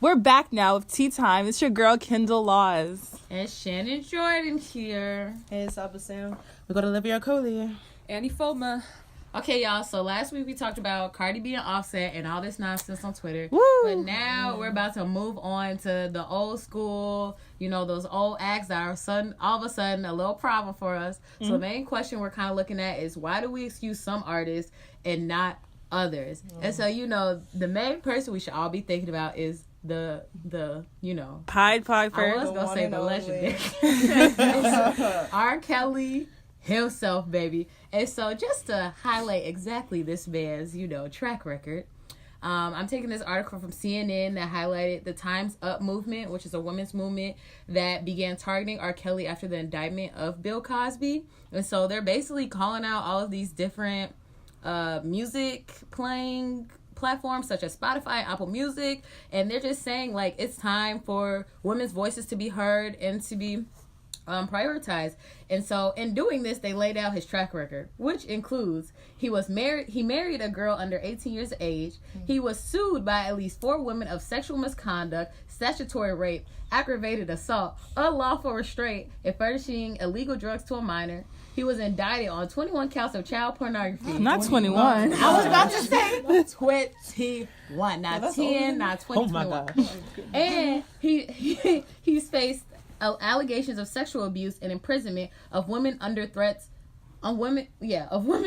We're back now with Tea Time. It's your girl, Kendall Laws. And Shannon Jordan here. Hey, it's Abba Sam. We got Olivia Coley. Annie Foma. Okay, y'all, so last week we talked about Cardi B and Offset and all this nonsense on Twitter. Woo! But now we're about to move on to the old school, those old acts that are all of a sudden a little problem for us. Mm-hmm. So the main question we're kind of looking at is, why do we excuse some artists and not others? Mm-hmm. And so, the main person we should all be thinking about is the Pied Piper. I was going to say the legendary. R. Kelly himself, baby. And so just to highlight exactly this man's, track record, I'm taking this article from CNN that highlighted the Time's Up movement, which is a women's movement that began targeting R. Kelly after the indictment of Bill Cosby. And so they're basically calling out all of these different music playing platforms such as Spotify, Apple Music, and they're just saying, like, it's time for women's voices to be heard and to be prioritized. And so in doing this, they laid out his track record, which includes he married a girl under 18 years of age. He was sued by at least 4 women of sexual misconduct, statutory rape, aggravated assault, unlawful restraint, and furnishing illegal drugs to a minor. He was indicted on 21 counts of child pornography. Not 21. I was about to say 21, not 10, not 20, oh my 21. God. And he's faced allegations of sexual abuse and imprisonment of women under threats of women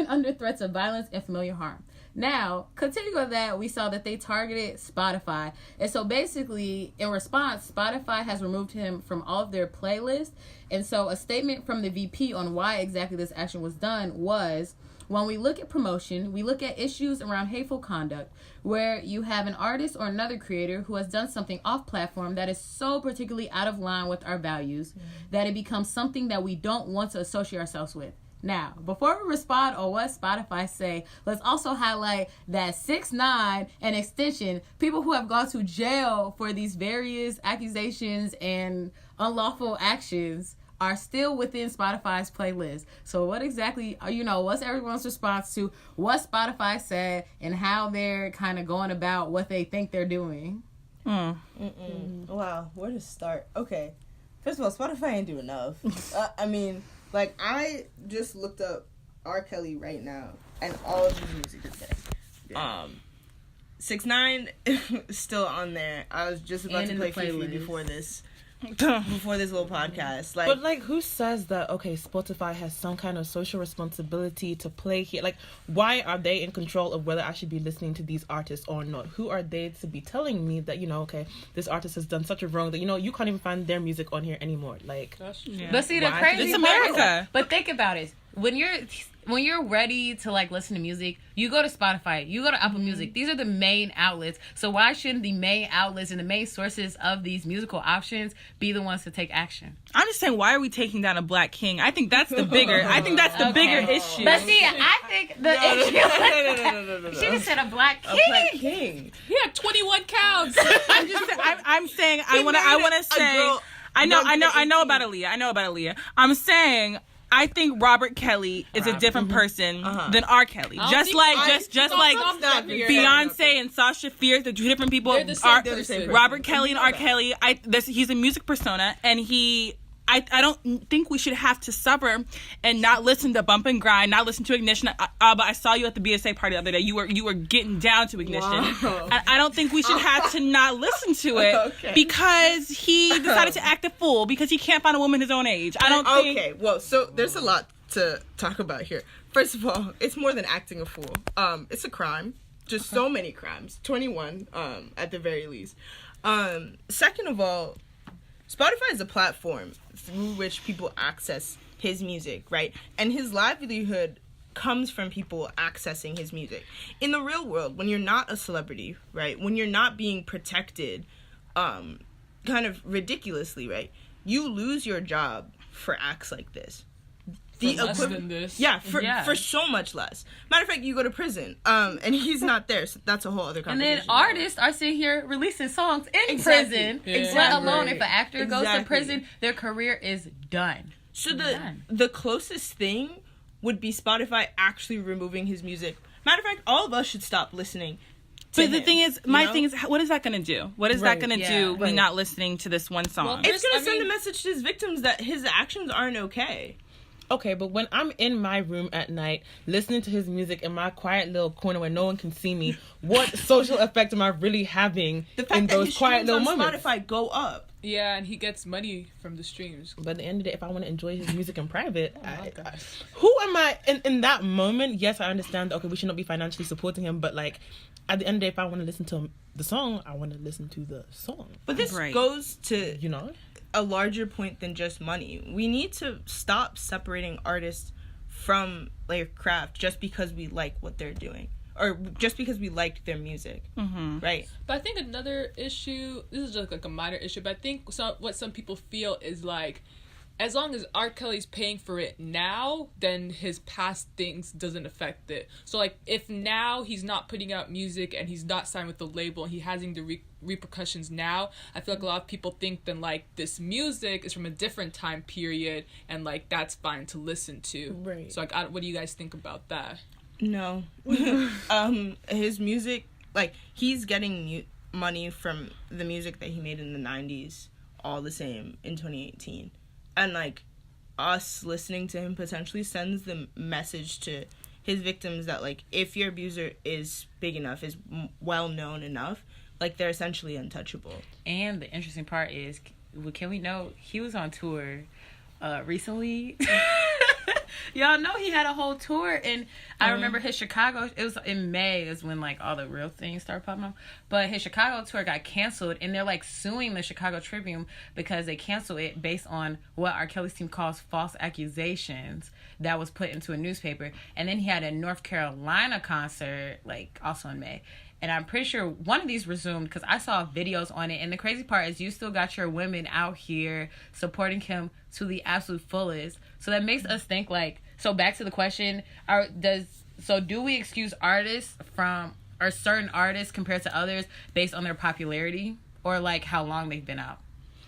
under threats of violence and familiar harm. Now, continuing with that, we saw that they targeted Spotify. And so basically, in response, Spotify has removed him from all of their playlists. And so a statement from the VP on why exactly this action was done was, when we look at promotion, we look at issues around hateful conduct, where you have an artist or another creator who has done something off-platform that is so particularly out of line with our values that it becomes something that we don't want to associate ourselves with. Now, before we respond on what Spotify say, let's also highlight that 6ix9ine and Extension, people who have gone to jail for these various accusations and unlawful actions, are still within Spotify's playlist. So what exactly, what's everyone's response to what Spotify said and how they're kind of going about what they think they're doing? Wow, where to start? Okay. First of all, Spotify ain't do enough. I just looked up R. Kelly right now, and all of his music is there. 6ix9ine is still on there. I was just about to play Fifi before this little podcast. But who says that, Spotify has some kind of social responsibility to play here? Why are they in control of whether I should be listening to these artists or not? Who are they to be telling me that, this artist has done such a wrong that, you can't even find their music on here anymore? Yeah. But see, the crazy it's America. But think about it. When you're ready to listen to music, you go to Spotify, you go to Apple Music. These are the main outlets. So why shouldn't the main outlets and the main sources of these musical options be the ones to take action? I'm just saying, why are we taking down a black king? I think that's the bigger. Bigger issue. But see, I think the issue. She just said a black king. A black king. He had 21 counts. I'm saying I want to say. I know about Aaliyah. I'm saying, I think Robert Kelly is a different person than R. Kelly. Just like Beyonce and Sasha Fierce, they're 2 different people. They're the same person. Robert Kelly and R. Kelly, he's a music persona, and I don't think we should have to suffer and not listen to Bump and Grind, not listen to Ignition. But I saw you at the BSA party the other day. You were getting down to Ignition. Wow. I don't think we should have to not listen to it because he decided to act a fool because he can't find a woman his own age. I don't think... Okay, well, so there's a lot to talk about here. First of all, it's more than acting a fool. It's a crime. Just so many crimes. 21, at the very least. Second of all, Spotify is a platform through which people access his music, right? And his livelihood comes from people accessing his music. In the real world, when you're not a celebrity, right? When you're not being protected, kind of ridiculously, right? You lose your job for acts like this. Less than this. Yeah, for so much less. Matter of fact, you go to prison, and he's not there, so that's a whole other conversation. And then artists are sitting here releasing songs in prison. Yeah. Let alone if an actor goes to prison, their career is done. So the closest thing would be Spotify actually removing his music. Matter of fact, all of us should stop listening But the thing is, my know? thing is, what is that going to do? What is that Right, going to yeah, do? We right. not listening to this one song. Well, It's gonna I send mean- a message to his victims that his actions aren't okay. Okay, but when I'm in my room at night listening to his music in my quiet little corner where no one can see me, what social effect am I really having The fact in that those his quiet streams little on moments? Spotify go up. Yeah, and he gets money from the streams. But at the end of the day, if I want to enjoy his music in private, my gosh. who am I in that moment? Yes, I understand that, okay, we should not be financially supporting him, but like at the end of the day, if I want to listen to the song, I want to listen to the song. But this Right. goes to You know? a larger point than just money. We need to stop separating artists from their craft just because we like what they're doing, or just because we liked their music, right? But I think another issue, this is just like a minor issue, but I think what some people feel is like, as long as R. Kelly's paying for it now, then his past things doesn't affect it. So like, if now he's not putting out music and he's not signed with the label and he having the repercussions now, I feel like a lot of people think then like this music is from a different time period and like that's fine to listen to. Right. So like, what do you guys think about that? No. His music, like, he's getting money from the music that he made in the 90s all the same in 2018. And, like, us listening to him potentially sends the message to his victims that, like, if your abuser is big enough, is well known enough, like, they're essentially untouchable. And the interesting part is, can we know he was on tour recently? Y'all know he had a whole tour, and I remember his Chicago, it was in May is when like all the real things started popping up, but his Chicago tour got canceled, and they're like suing the Chicago Tribune because they canceled it based on what R. Kelly's team calls false accusations that was put into a newspaper. And then he had a North Carolina concert like also in May, and I'm pretty sure one of these resumed because I saw videos on it. And the crazy part is you still got your women out here supporting him to the absolute fullest. So that makes us think like, so back to the question, do we excuse artists from, or certain artists compared to others based on their popularity or like how long they've been out?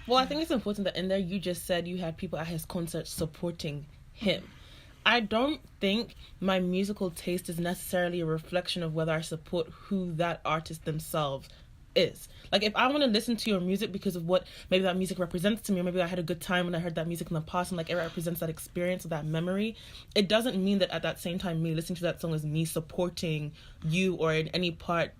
Well, I think it's important that in there you just said you had people at his concert supporting him. I don't think my musical taste is necessarily a reflection of whether I support who that artist themselves is. Like, if I want to listen to your music because of what maybe that music represents to me, or maybe I had a good time when I heard that music in the past and like it represents that experience or that memory, it doesn't mean that at that same time me listening to that song is me supporting you or in any part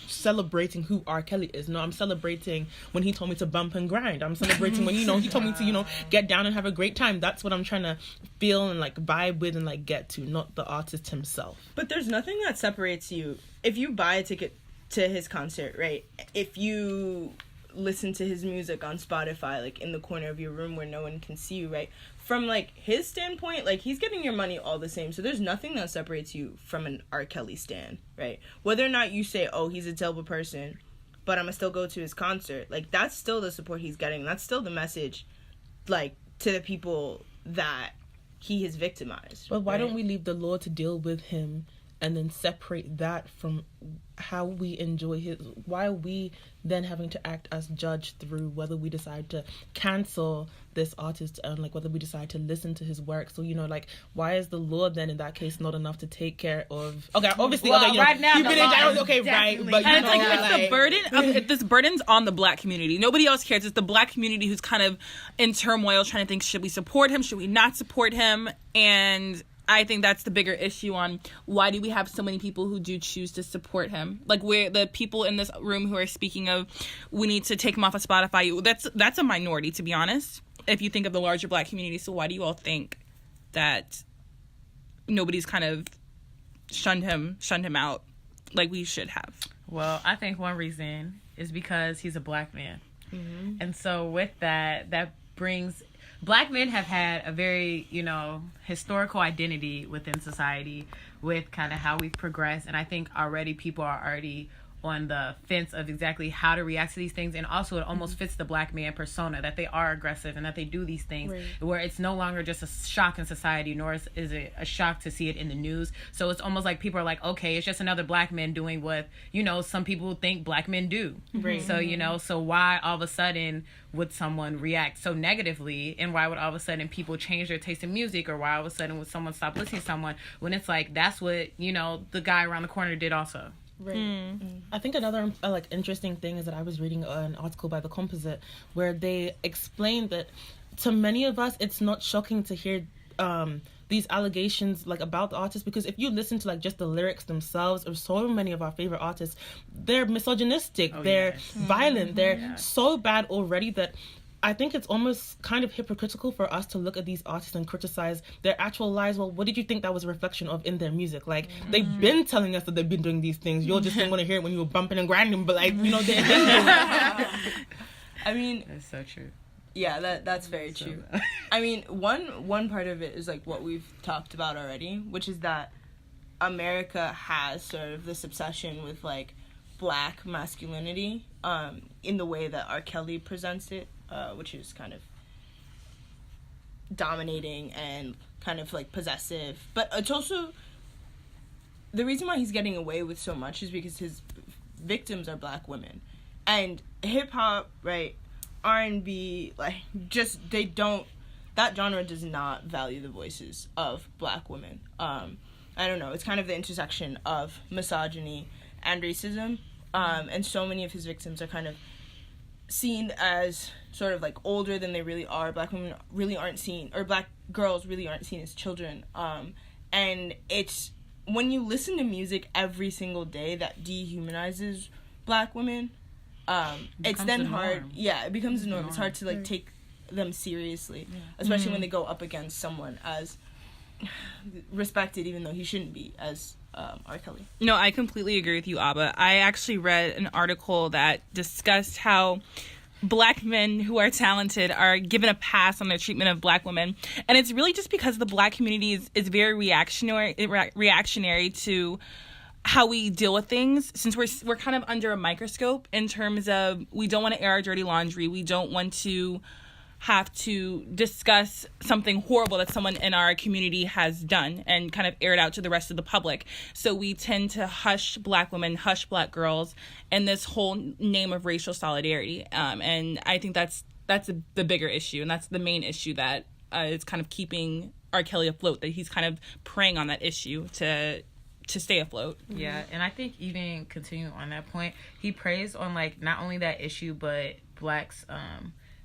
celebrating who R. Kelly is. No, I'm celebrating when he told me to bump and grind. I'm celebrating when, he told me to, get down and have a great time. That's what I'm trying to feel and like vibe with and like get to, not the artist himself. But there's nothing that separates you. If you buy a ticket to his concert, right? If you listen to his music on Spotify, like in the corner of your room where no one can see you, right? From like his standpoint, like he's getting your money all the same. So there's nothing that separates you from an R. Kelly stan, right? Whether or not you say, oh, he's a terrible person, but I'm gonna still go to his concert. Like that's still the support he's getting. That's still the message, like to the people that he has victimized. But why right? don't we leave the law to deal with him and then separate that from how we enjoy his? Why are we then having to act as judge through whether we decide to cancel this artist and like whether we decide to listen to his work? So like why is the law then in that case not enough to take care of? Okay, obviously, Well, okay, right now you've the been in law jail, is okay, right, definitely- but And it's like, like- it's the burden. This burden's on the Black community. Nobody else cares. It's the Black community who's kind of in turmoil, trying to think: should we support him? Should we not support him? And I think that's the bigger issue on why do we have so many people who do choose to support him. Like we're the people in this room who are speaking of we need to take him off of Spotify. That's a minority, to be honest, if you think of the larger Black community. So why do you all think that nobody's kind of shunned him out like we should have? Well, I think one reason is because he's a Black man. Mm-hmm. And so with that brings... Black men have had a very, historical identity within society with kind of how we've progressed. And I think already people are already on the fence of exactly how to react to these things. And also it almost fits the Black man persona that they are aggressive and that they do these things where it's no longer just a shock in society, nor is it a shock to see it in the news. So it's almost like people are like, okay, it's just another Black man doing what, some people think Black men do. Right. So, so why all of a sudden would someone react so negatively, and why would all of a sudden people change their taste in music, or why all of a sudden would someone stop listening to someone when it's like that's what the guy around the corner did also. I think another like interesting thing is that I was reading an article by The Composite where they explained that to many of us it's not shocking to hear these allegations like about the artists, because if you listen to like just the lyrics themselves of so many of our favorite artists, they're misogynistic, they're violent, they're so bad already that I think it's almost kind of hypocritical for us to look at these artists and criticize their actual lives. Well, what did you think that was a reflection of in their music? Like, they've been telling us that they've been doing these things. You just didn't want to hear it when you were bumping and grinding, but like, you know, they've been doing it. I mean, That's so true. yeah, that's very true. I mean, one part of it is like what we've talked about already, which is that America has sort of this obsession with like black masculinity in the way that R. Kelly presents it, which is kind of dominating and kind of like possessive. But it's also the reason why he's getting away with so much is because his victims are black women, and hip hop, right? R&B, like, just they don't, that genre does not value the voices of black women. I don't know, it's kind of the intersection of misogyny and racism, and so many of his victims are kind of seen as sort of like older than they really are. Black women really aren't seen, or black girls really aren't seen as children, and it's when you listen to music every single day that dehumanizes black women, it's then hard. Yeah, it becomes the norm. It's hard to like take them seriously, especially when they go up against someone as respected, even though he shouldn't be, as R. Kelly. No, I completely agree with you, Abba. I actually read an article that discussed how black men who are talented are given a pass on their treatment of black women, and it's really just because the black community is very reactionary to how we deal with things, since we're kind of under a microscope in terms of we don't want to air our dirty laundry. We don't want to have to discuss something horrible that someone in our community has done and kind of air it out to the rest of the public. So we tend to hush black women, hush black girls in this whole name of racial solidarity. And I think that's the bigger issue, and that's the main issue that is kind of keeping R. Kelly afloat, that he's kind of preying on that issue to stay afloat. Yeah, and I think even continuing on that point, he preys on like not only that issue but blacks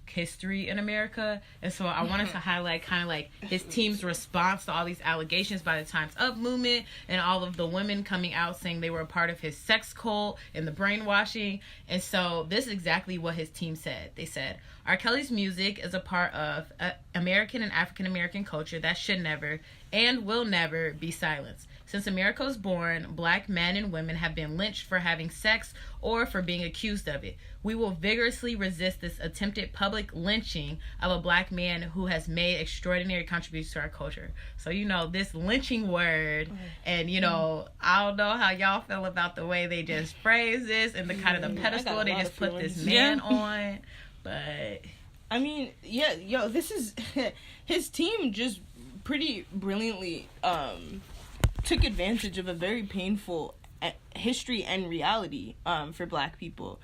history in America. And so I wanted to highlight kind of like his team's response to all these allegations by the Time's Up movement and all of the women coming out saying they were a part of his sex cult and the brainwashing. And so this is exactly what his team said. They said, R. Kelly's music is a part of American and African American culture that should never and will never be silenced. Since America was born, black men and women have been lynched for having sex or for being accused of it. We will vigorously resist this attempted public lynching of a black man who has made extraordinary contributions to our culture. So, you know, this lynching word, and, you know, I don't know how y'all feel about the way they just phrase this and the kind of the pedestal they just put this man on. But, I mean, yeah, yo, this is, his team just pretty brilliantly, took advantage of a very painful history and reality for black people.